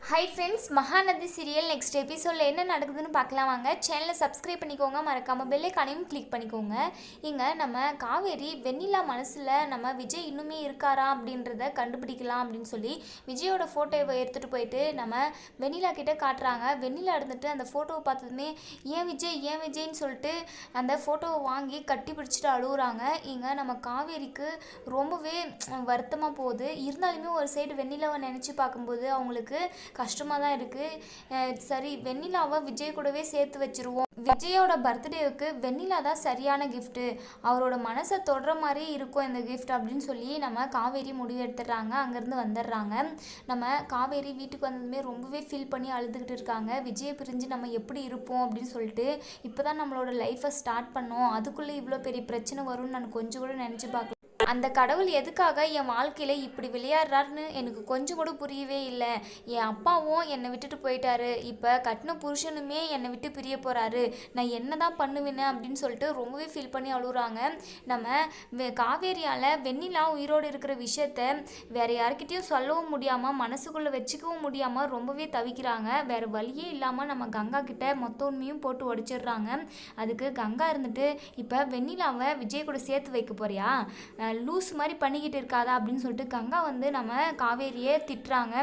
Hi friends, Mahanadi serial next எபிசோடில் என்ன நடக்குதுன்னு பார்க்கலாம் வாங்க. சேனலை சப்ஸ்கிரைப் பண்ணிக்கோங்க, மறக்காமல் பெல்லைக்கானையும் கிளிக் பண்ணிக்கோங்க. இங்கே நம்ம காவேரி வெண்ணிலா மனசில் நம்ம விஜய் இன்னுமே இருக்காரா அப்படின்றத கண்டுபிடிக்கலாம் அப்படின்னு சொல்லி விஜயோட ஃபோட்டோவை எடுத்துகிட்டு போயிட்டு நம்ம வெண்ணிலா கிட்டே காட்டுறாங்க. வெண்ணிலா இருந்துட்டு அந்த ஃபோட்டோவை பார்த்ததுமே ஏன் விஜய்ன்னு சொல்லிட்டு அந்த ஃபோட்டோவை வாங்கி கட்டி பிடிச்சிட்டு அழுகுறாங்க. இங்கே நம்ம காவேரிக்கு ரொம்பவே வருத்தமாக போகுது. இருந்தாலுமே ஒரு சைடு வெண்ணிலாவை நினச்சி பார்க்கும்போது அவங்களுக்கு கஷ்டமாக தான் இருக்குது. சரி, வெண்ணிலாவை விஜய் கூடவே சேர்த்து வச்சுருவோம். விஜயோட பர்த்டேவுக்கு வெண்ணிலா தான் சரியான கிஃப்ட்டு, அவரோட மனசை தொடுற மாதிரி இருக்கும் இந்த கிஃப்ட் அப்படின்னு சொல்லி நம்ம காவேரி முடிவு எடுத்துடுறாங்க. அங்கேருந்து வந்துடுறாங்க. நம்ம காவேரி வீட்டுக்கு வந்ததுமே ரொம்பவே ஃபீல் பண்ணி அழுதுகிட்டு இருக்காங்க. விஜயை பிரிஞ்சு நம்ம எப்படி இருப்போம் அப்படின்னு சொல்லிட்டு இப்போ தான் நம்மளோட லைஃப்பை ஸ்டார்ட் பண்ணோம், அதுக்குள்ளே இவ்வளோ பெரிய பிரச்சனை வரும்னு நான் கொஞ்சம் கூட நினச்சி பார்க்கல. அந்த கடவுள் எதுக்காக என் வாழ்க்கையில் இப்படி விளையாடுறாருன்னு எனக்கு கொஞ்சம் கூட புரியவே இல்லை. என் அப்பாவும் என்னை விட்டுட்டு போயிட்டாரு, இப்போ கட்டின புருஷனுமே என்னை விட்டு பிரிய போகிறாரு, நான் என்ன தான் பண்ணுவேன்னு அப்படின்னு சொல்லிட்டு ரொம்பவே ஃபீல் பண்ணி அழுகுறாங்க. நம்ம காவேரியால் வெண்ணிலா உயிரோடு இருக்கிற விஷயத்த வேறு யார்கிட்டையும் சொல்லவும் முடியாமல் மனசுக்குள்ளே வச்சுக்கவும் முடியாமல் ரொம்பவே தவிக்கிறாங்க. வேறு வழியே இல்லாமல் நம்ம கங்கா கிட்ட மொத்த உண்மையும் போட்டு உடைச்சிடுறாங்க. அதுக்கு கங்கா இருந்துட்டு இப்போ வெண்ணிலாவை விஜய் கூட சேர்த்து வைக்க போறியா, லூஸ் மாதிரி பண்ணிக்கிட்டு இருக்காதா அப்படின்னு சொல்லிட்டு கங்கா வந்து நம்ம காவேரியை திட்டுறாங்க.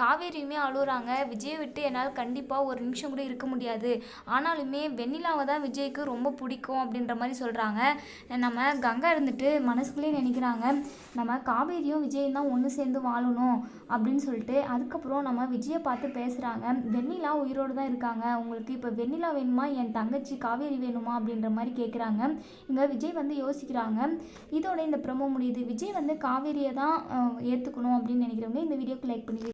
காவேரியுமே அழுகுறாங்க. விஜயை விட்டு என்னால் கண்டிப்பாக ஒரு நிமிஷம் கூட இருக்க முடியாது, ஆனாலுமே வெண்ணிலாவை தான் விஜய்க்கு ரொம்ப பிடிக்கும் அப்படின்ற மாதிரி சொல்கிறாங்க. நம்ம கங்கா இருந்துட்டு மனசுக்குள்ளே நினைக்கிறாங்க, நம்ம காவேரியும் விஜயும் தான் ஒன்று சேர்ந்து வாழணும் அப்படின்னு சொல்லிட்டு. அதுக்கப்புறம் நம்ம விஜயை பார்த்து பேசுகிறாங்க. வெண்ணிலா உயிரோடு தான் இருக்காங்க, உங்களுக்கு இப்போ வெண்ணிலா வேணுமா என் தங்கச்சி காவேரி வேணுமா அப்படின்ற மாதிரி கேட்குறாங்க. இங்கே விஜய் வந்து யோசிக்கிறாங்க. இதோட இந்த ப்ரோமோ முடியுது. விஜய் வந்து காவேரியை தான் ஏற்றுக்கணும் அப்படின்னு நினைக்கிறவங்க இந்த வீடியோக்கு லைக் பண்ணி